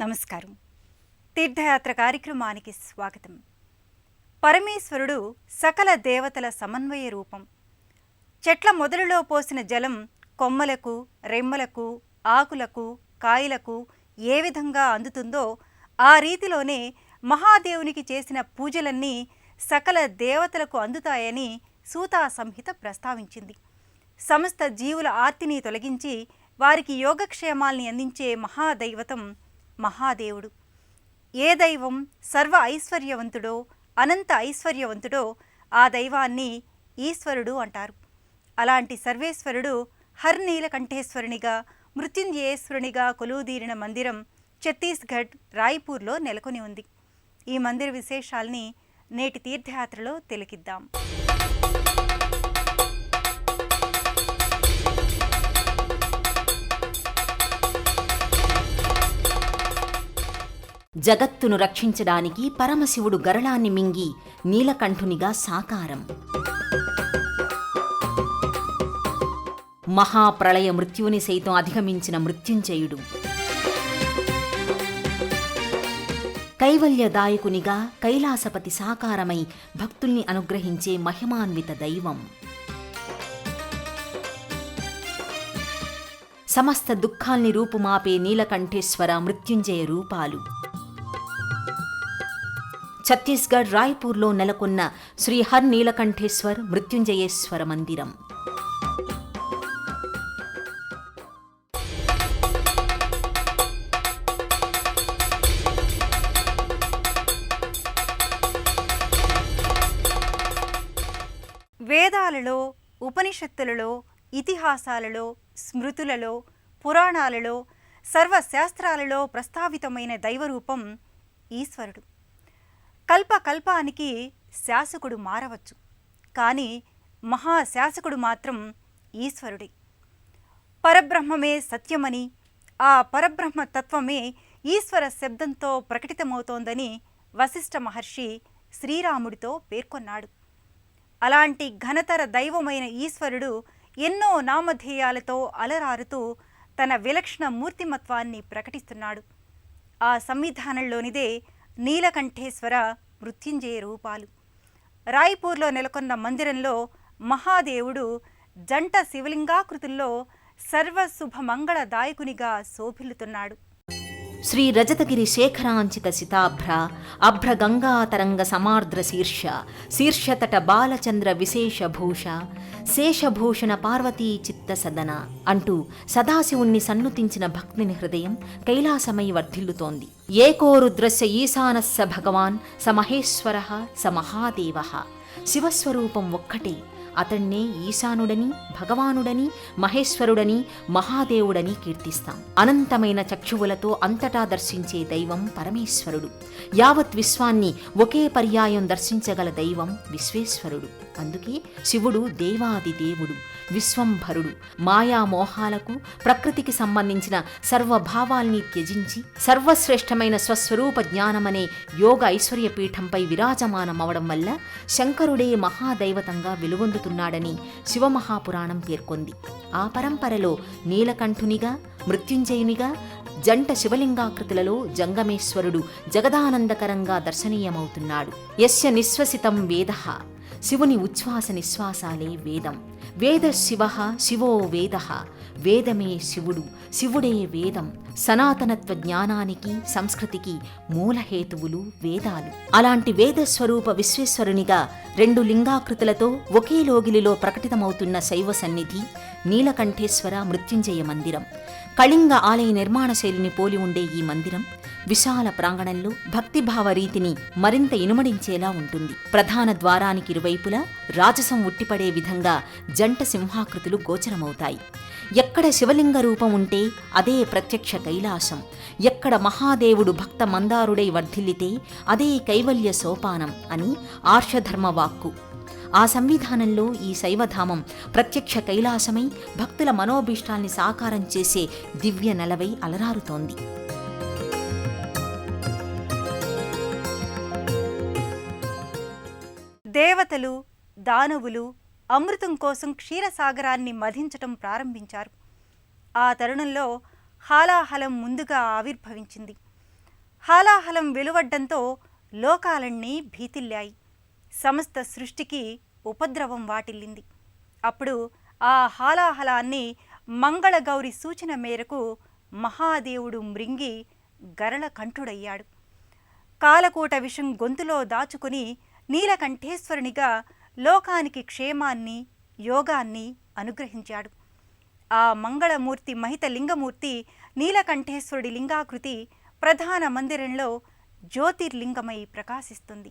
నమస్కారం. తీర్థయాత్ర కార్యక్రమానికి స్వాగతం. పరమేశ్వరుడు సకల దేవతల సమన్వయ రూపం. చెట్ల మొదలులో పోసిన జలం కొమ్మలకు, రెమ్మలకు, ఆకులకు, కాయలకు ఏ విధంగా అందుతుందో ఆ రీతిలోనే మహాదేవునికి చేసిన పూజలన్నీ సకల దేవతలకు అందుతాయని సూతా సంహిత ప్రస్తావించింది. సమస్త జీవుల ఆర్తిని తొలగించి వారికి యోగక్షేమాల్ని అందించే మహాదైవతం మహాదేవుడు. ఏ దైవం సర్వ ఐశ్వర్యవంతుడో, అనంత ఐశ్వర్యవంతుడో ఆ దైవాన్ని ఈశ్వరుడు అంటారు. అలాంటి సర్వేశ్వరుడు హర్నీలకంఠేశ్వరునిగా, మృత్యుంజయేశ్వరునిగా కొలువుదీరిన మందిరం ఛత్తీస్గఢ్ రాయ్పూర్లో నెలకొని ఉంది. ఈ మందిర విశేషాల్ని నేటి తీర్థయాత్రలో తిలకిద్దాం. జగత్తును రక్షించడానికి పరమశివుడు గరళాన్ని మింగి నీలకంఠునిగా సాకారం. మహాప్రళయ మృత్యువుని సైతం అధిగమించిన మృత్యుంజయుడు. కైవల్యదాయకునిగా కైలాసపతి సాకారమై భక్తుల్ని అనుగ్రహించే మహిమాన్విత దైవం. సమస్త దుఃఖాల్ని రూపుమాపే నీలకంఠేశ్వర మృత్యుంజయ రూపాలు. ఛత్తీస్గఢ్ రాయ్పూర్లో నెలకొన్న శ్రీ హర్నీలకంఠేశ్వర్ మృత్యుంజయేశ్వర మందిరం. వేదాలలో, ఉపనిషత్తులలో, ఇతిహాసాలలో, స్మృతులలో, పురాణాలలో, సర్వశాస్త్రాలలో ప్రస్తావితమైన దైవరూపం ఈశ్వరుడు. కల్పకల్పానికి శాసకుడు మారవచ్చు, కానీ మహాశాసకుడు మాత్రం ఈశ్వరుడే. పరబ్రహ్మమే సత్యమని, ఆ పరబ్రహ్మ తత్వమే ఈశ్వర శబ్దంతో ప్రకటితమవుతోందని వశిష్ఠ మహర్షి శ్రీరాముడితో పేర్కొన్నాడు. అలాంటి ఘనతర దైవమైన ఈశ్వరుడు ఎన్నో నామధేయాలతో అలరారుతూ తన విలక్షణ మూర్తిమత్వాన్ని ప్రకటిస్తున్నాడు. ఆ సంవిధానంలోనిదే నీలకంఠేశ్వర మృత్యుంజయ రూపాలు. రాయ్పూర్లో నెలకొన్న మందిరంలో మహాదేవుడు జంట శివలింగాకృతుల్లో సర్వశుభమంగళదాయకునిగా శోభిల్లుతున్నాడు. శ్రీ రజతగిరి శేఖరాంచిత సితాభ్ర అభ్ర గంగాతరంగ సమార్ద్ర శీర్ష శీర్షతట బాలచంద్ర విశేషభూష శేషభూషణ పార్వతీ చిత్త సదన అంటూ సదాశివుణ్ణి సన్నుతించిన భక్తుని హృదయం కైలాసమై వర్ధిల్లుతోంది. ఏకోరుద్రస్య ఈశానస్స భగవాన్ స మహేశ్వరః స మహాదేవః. శివస్వరూపం ఒక్కటే. అతణ్ణే ఈశానుడని, భగవానుడని, మహేశ్వరుడని, మహాదేవుడని కీర్తిస్తాం. అనంతమైన చక్షువులతో అంతటా దర్శించే దైవం పరమేశ్వరుడు. యావత్ విశ్వాన్ని ఒకే పర్యాయం దర్శించగల దైవం విశ్వేశ్వరుడు. అందుకే శివుడు దేవాది దేవుడు, విశ్వంభరుడు. మాయామోహాలకు, ప్రకృతికి సంబంధించిన సర్వభావాల్ని త్యజించి సర్వశ్రేష్టమైన స్వస్వరూప జ్ఞానమనే యోగ ఐశ్వర్య పీఠంపై విరాజమానమవడం వల్ల శంకరుడే మహాదైవతంగా వెలుగొందుతున్నాడని శివమహాపురాణం పేర్కొంది. ఆ పరంపరలో నీలకంఠునిగా, మృత్యుంజయునిగా, జంట శివలింగాకృతులలో జంగమేశ్వరుడు జగదానందకరంగా దర్శనీయమవుతున్నాడు. యస్య నిశ్వసితం వేదః. శివుని ఉచ్ఛ్వాస నిశ్వాసాలే వేదం. వేద శివ శివో వేద. వేదమే శివుడు, శివుడే వేదం. సనాతనత్వ జ్ఞానానికి, సంస్కృతికి మూలహేతువులు వేదాలు. అలాంటి వేదస్వరూప విశ్వేశ్వరునిగా రెండు లింగాకృతులతో ఒకే లోగిలిలో ప్రకటితమవుతున్న శైవ సన్నిధి నీలకంఠేశ్వర మృత్యుంజయ మందిరం. కళింగ ఆలయ నిర్మాణ శైలిని పోలి ఉండే ఈ మందిరం విశాల ప్రాంగణంలో భక్తిభావ రీతిని మరింత ఇనుమడించేలా ఉంటుంది. ప్రధాన ద్వారానికి ఇరువైపులా రాజసం ఉట్టిపడే విధంగా జంట సింహాకృతులు గోచరమవుతాయి. ఎక్కడ శివలింగ రూపం ఉంటే అదే ప్రత్యక్ష కైలాసం. ఎక్కడ మహాదేవుడు భక్త మందారుడై వర్ధిల్లితే అదే కైవల్య సోపానం అని ఆర్షధర్మ వాక్కు. ఆ సంవిధానంలో ఈ శైవధామం ప్రత్యక్ష కైలాసమై భక్తుల మనోభీష్టాల్ని సాకారం చేసే దివ్య నెలవై అలరారుతోంది. దేవతలు, దానవులు అమృతం కోసం క్షీరసాగరాన్ని మధించటం ప్రారంభించారు. ఆ తరుణంలో హాలాహలం ముందుగా ఆవిర్భవించింది. హాలాహలం వెలువడ్డంతో లోకాలన్నీ భీతిల్లాయి. సమస్త సృష్టికి ఉపద్రవం వాటిల్లింది. అప్పుడు ఆ హాలాహలాన్ని మంగళగౌరి సూచన మేరకు మహాదేవుడు మృంగి గరళకంఠుడయ్యాడు. కాలకూట విషం గొంతులో దాచుకుని నీలకంఠేశ్వరునిగా లోకానికి క్షేమాన్ని, యోగాన్ని అనుగ్రహించాడు. ఆ మంగళమూర్తి మహిత లింగమూర్తి నీలకంఠేశ్వరుడి లింగాకృతి ప్రధాన మందిరంలో జ్యోతిర్లింగమై ప్రకాశిస్తుంది.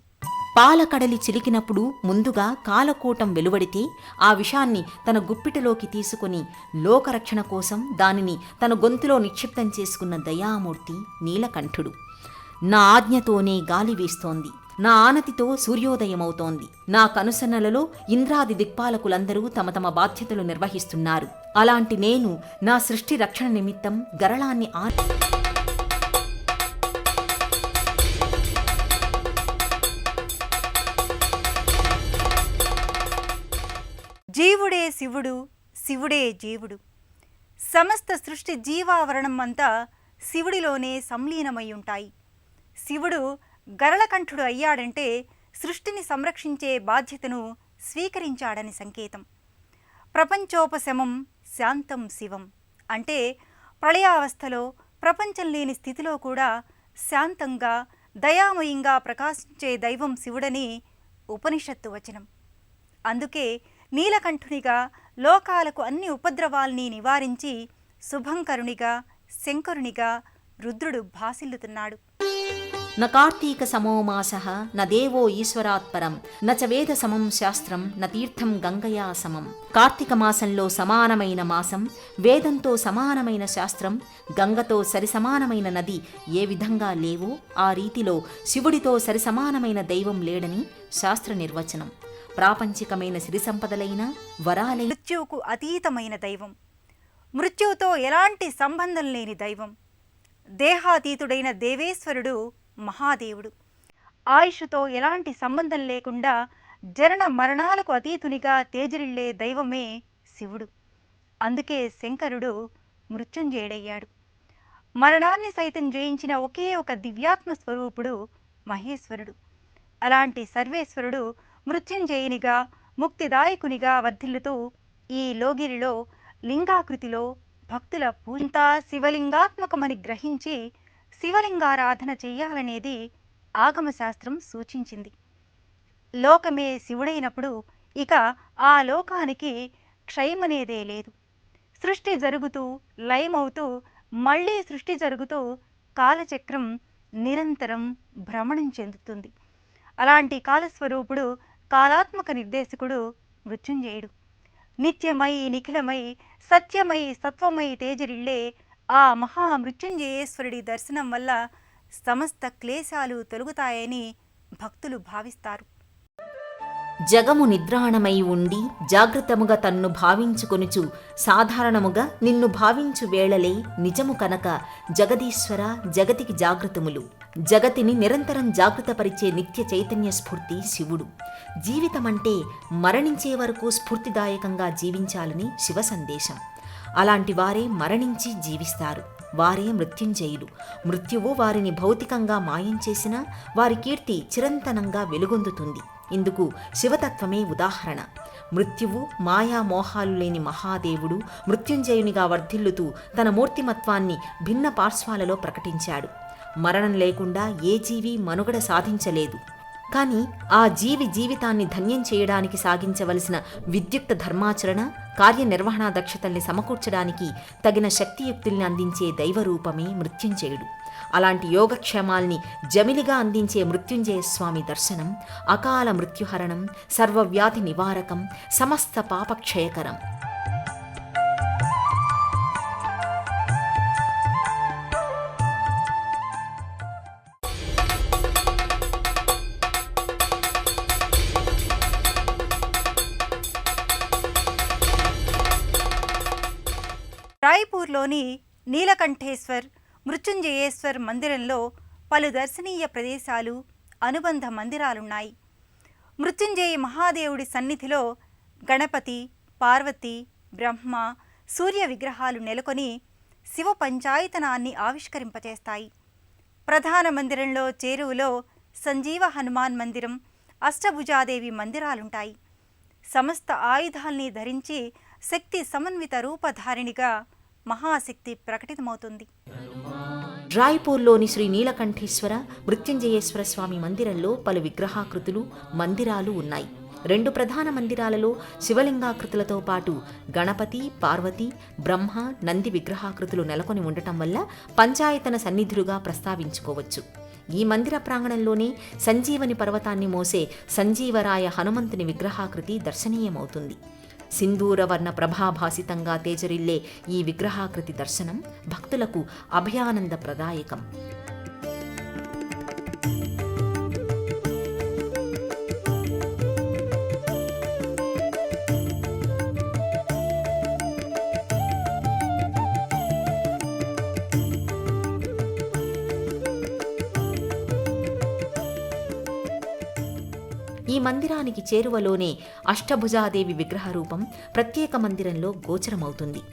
పాలకడలి చిలికినప్పుడు ముందుగా కాలకూటం వెలువడితే ఆ విషాన్ని తన గుప్పిటిలోకి తీసుకుని లోకరక్షణ కోసం దానిని తన గొంతులో నిక్షిప్తం చేసుకున్న దయామూర్తి నీలకంఠుడు. నా ఆజ్ఞతోనే గాలి వీస్తోంది, నా ఆనతితో సూర్యోదయమవుతోంది, నా కనుసన్నలలో ఇంద్రాది దిక్పాలకులందరూ తమ తమ బాధ్యతలు నిర్వహిస్తున్నారు. అలాంటి నేను నా సృష్టి రక్షణ నిమిత్తం గరళాన్ని జీవుడే శివుడు, శివుడే జీవుడు. సమస్త సృష్టి జీవావరణం అంతా శివుడిలోనే సంలీనమై ఉంటాయి. శివుడు గరళకంఠుడు అయ్యాడంటే సృష్టిని సంరక్షించే బాధ్యతను స్వీకరించాడని సంకేతం. ప్రపంచోపశమం శాంతం శివం అంటే ప్రళయావస్థలో ప్రపంచం లేని స్థితిలో కూడా శాంతంగా దయామయంగా ప్రకాశించే దైవం శివుడని ఉపనిషత్తు వచనం. అందుకే నీలకంఠునిగా లోకాలకు అన్ని ఉపద్రవాల్ని నివారించి శుభంకరునిగా, శంకరునిగా రుద్రుడు భాసిల్లుతున్నాడు. న కార్తీక సమో మాసః న దేవో ఈశ్వరాత్పరం న చ వేద సమం శాస్త్రం న తీర్థం గంగయా సమం. కార్తీక మాసంలో సమానమైన మాసం, వేదంతో సమానమైన శాస్త్రం, గంగతో సరిసమానమైన నది ఏ విధంగా లేవో ఆ రీతిలో శివుడితో సరిసమానమైన దైవం లేడని శాస్త్ర నిర్వచనం. ప్రాపంచికమైన సిరి సంపదలైన వరాలై మృత్యువుకు అతీతమైన దైవం, మృత్యువుతో ఎలాంటి సంబంధం లేని దైవం, దేహాతీతుడైన దేవేశ్వరుడు మహాదేవుడు. ఆయుష్తో ఎలాంటి సంబంధం లేకుండా జనన మరణాలకు అతీతునిగా తేజరిల్లే దైవమే శివుడు. అందుకే శంకరుడు మృత్యుంజయుడయ్యాడు. మరణాన్ని సైతం జయించిన ఒకే ఒక దివ్యాత్మ స్వరూపుడు మహేశ్వరుడు. అలాంటి సర్వేశ్వరుడు మృత్యుంజయునిగా, ముక్తిదాయకునిగా వర్ధిల్లుతూ ఈ లోగిరిలో లింగాకృతిలో భక్తుల పూజంతా శివలింగాత్మకమని గ్రహించి శివలింగారాధన చెయ్యాలనేది ఆగమశాస్త్రం సూచించింది. లోకమే శివుడైనప్పుడు ఇక ఆ లోకానికి క్షయమనేదే లేదు. సృష్టి జరుగుతూ లయమవుతూ మళ్లీ సృష్టి జరుగుతూ కాలచక్రం నిరంతరం భ్రమణం చెందుతుంది. అలాంటి కాలస్వరూపుడు, కాలాత్మక నిర్దేశకుడు మృత్యుంజయుడు. నిత్యమై, నిఖిలమై, సత్యమై, సత్వమై తేజరిల్లే ఆ మహామృత్యుంజయేశ్వరుడి దర్శనం వల్ల సమస్త క్లేశాలు తొలగుతాయని భక్తులు భావిస్తారు. జగము నిద్రాణమై ఉండి జాగ్రత్తముగా తన్ను భావించుకొనుచు సాధారణముగా నిన్ను భావించు వేళలే నిజము కనుక జగదీశ్వర జగతికి జాగృతములు. జగతిని నిరంతరం జాగృతపరిచే నిత్య చైతన్య స్ఫూర్తి శివుడు. జీవితమంటే మరణించే వరకు స్ఫూర్తిదాయకంగా జీవించాలని శివ సందేశం. అలాంటి వారే మరణించి జీవిస్తారు. వారే మృత్యుంజయులు. మృత్యువు వారిని భౌతికంగా మాయం చేసినా వారి కీర్తి చిరంతనంగా వెలుగొందుతుంది. ఇందుకు శివతత్వమే ఉదాహరణ. మృత్యువు మాయామోహాలు లేని మహాదేవుడు మృత్యుంజయునిగా వర్ధిల్లుతూ తన మూర్తిమత్వాన్ని భిన్న పార్శ్వాలలో ప్రకటించాడు. మరణం లేకుండా ఏ జీవి మనుగడ సాధించలేదు. కానీ ఆ జీవి జీవితాన్ని ధన్యం చేయడానికి సాగించవలసిన విద్యుక్త ధర్మాచరణ, కార్యనిర్వహణా దక్షతల్ని సమకూర్చడానికి తగిన శక్తియుక్తుల్ని అందించే దైవరూపమే మృత్యుంజయుడు. అలాంటి యోగక్షేమాల్ని జమిలిగా అందించే మృత్యుంజయ స్వామి దర్శనం అకాల మృత్యుహరణం, సర్వవ్యాధి నివారకం, సమస్త పాపక్షయకరం. రాయ్పూర్లోని నీలకంఠేశ్వర్, మృత్యుంజయేశ్వర్ మందిరంలో పలు దర్శనీయ ప్రదేశాలు, అనుబంధ మందిరాలున్నాయి. మృత్యుంజయ మహాదేవుడి సన్నిధిలో గణపతి, పార్వతి, బ్రహ్మ, సూర్య విగ్రహాలు నెలకొని శివ పంచాయతనాన్ని ఆవిష్కరింపచేస్తాయి. ప్రధాన మందిరంలో చేరువలో సంజీవ హనుమాన్ మందిరం, అష్టభుజాదేవి మందిరాలుంటాయి. సమస్త ఆయుధాల్ని ధరించి శక్తి సమన్విత రూపధారిణిగా మహాశక్తి ప్రకటితమవుతుంది. రాయ్పూర్లోని శ్రీ నీలకంఠేశ్వర మృత్యుంజయేశ్వర స్వామి మందిరంలో పలు విగ్రహాకృతులు, మందిరాలు ఉన్నాయి. 2 ప్రధాన మందిరాలలో శివలింగాకృతులతో పాటు గణపతి, పార్వతి, బ్రహ్మ, నంది విగ్రహాకృతులు నెలకొని ఉండటం వల్ల పంచాయతన సన్నిధులుగా ప్రస్తావించుకోవచ్చు. ఈ మందిర ప్రాంగణంలోనే సంజీవని పర్వతాన్ని మోసే సంజీవరాయ హనుమంతుని విగ్రహాకృతి దర్శనీయమవుతుంది. సింధూరవర్ణ ప్రభాభాసితంగా తేజరిల్లే ఈ విగ్రహాకృతి దర్శనం భక్తులకు అభయానంద ప్రదాయకం. ఈ మందిరానికి చేరువలోనే అష్టభుజాదేవి విగ్రహ రూపం ప్రత్యేక మందిరంలో గోచరమవుతుంది.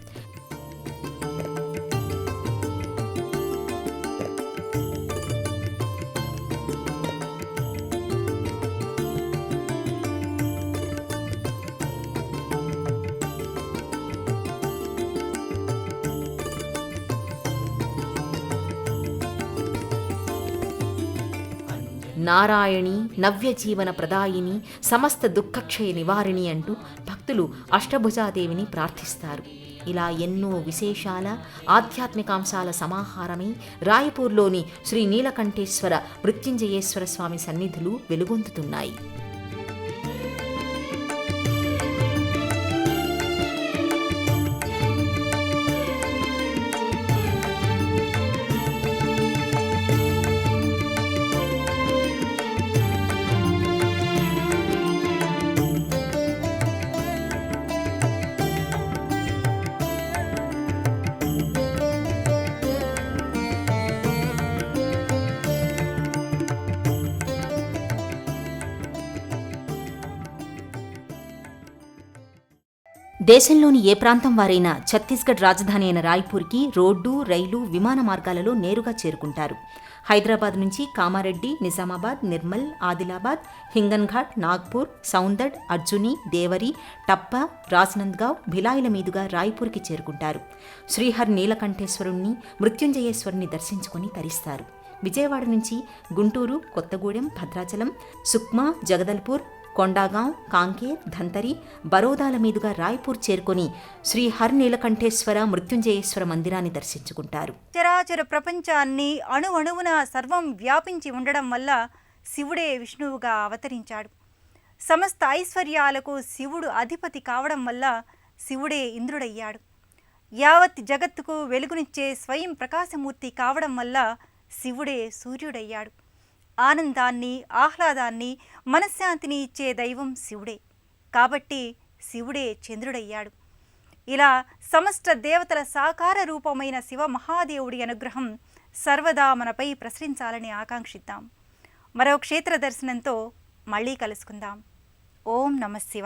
నారాయణి, నవ్యజీవన ప్రదాయిని, సమస్త దుఃఖక్షయ నివారిణి అంటూ భక్తులు అష్టభుజాదేవిని ప్రార్థిస్తారు. ఇలా ఎన్నో విశేషాల ఆధ్యాత్మికాంశాల సమాహారమై రాయ్పూర్లోని శ్రీ నీలకంఠేశ్వర మృత్యుంజయేశ్వర స్వామి సన్నిధులు వెలుగొందుతున్నాయి. దేశంలోని ఏ ప్రాంతం వారైనా ఛత్తీస్గఢ్ రాజధాని అయిన రాయ్పూర్కి రోడ్డు, రైలు, విమాన మార్గాలలో నేరుగా చేరుకుంటారు. హైదరాబాద్ నుంచి కామారెడ్డి, నిజామాబాద్, నిర్మల్, ఆదిలాబాద్, హింగన్ఘాట్, నాగ్పూర్, సౌందడ్, అర్జుని, దేవరి, టప్ప, రాజ్నంద్గావ్, భిలాయిల మీదుగా రాయ్పూర్కి చేరుకుంటారు. శ్రీహర్ నీలకంఠేశ్వరుణ్ణి, మృత్యుంజయేశ్వరుని దర్శించుకొని తరిస్తారు. విజయవాడ నుంచి గుంటూరు, కొత్తగూడెం, భద్రాచలం, సుక్మా, జగదల్పూర్, కొండాగాం, కాంకేర్, ధంతరి, బరోదాల మీదుగా రాయ్పూర్ చేరుకొని శ్రీ హర్ నీలకంఠేశ్వర మృత్యుంజయేశ్వర మందిరాన్ని దర్శించుకుంటారు. చరాచర ప్రపంచాన్ని అణువణువున సర్వం వ్యాపించి ఉండడం వల్ల శివుడే విష్ణువుగా అవతరించాడు. సమస్త ఐశ్వర్యాలకు శివుడు అధిపతి కావడం వల్ల శివుడే ఇంద్రుడయ్యాడు. యావత్ జగత్తుకు వెలుగునిచ్చే స్వయం ప్రకాశమూర్తి కావడం వల్ల శివుడే సూర్యుడయ్యాడు. ఆనందాన్ని, ఆహ్లాదాన్ని, మనశ్శాంతిని ఇచ్చే దైవం శివుడే. కాబట్టి శివుడే చంద్రుడయ్యాడు. ఇలా సమస్త దేవతల సాకార రూపమైన శివ మహాదేవుడి అనుగ్రహం సర్వదా మనపై ప్రసరించాలని ఆకాంక్షిద్దాం. మరో క్షేత్ర దర్శనంతో మళ్ళీ కలుసుకుందాం. ఓం నమః శివాయ.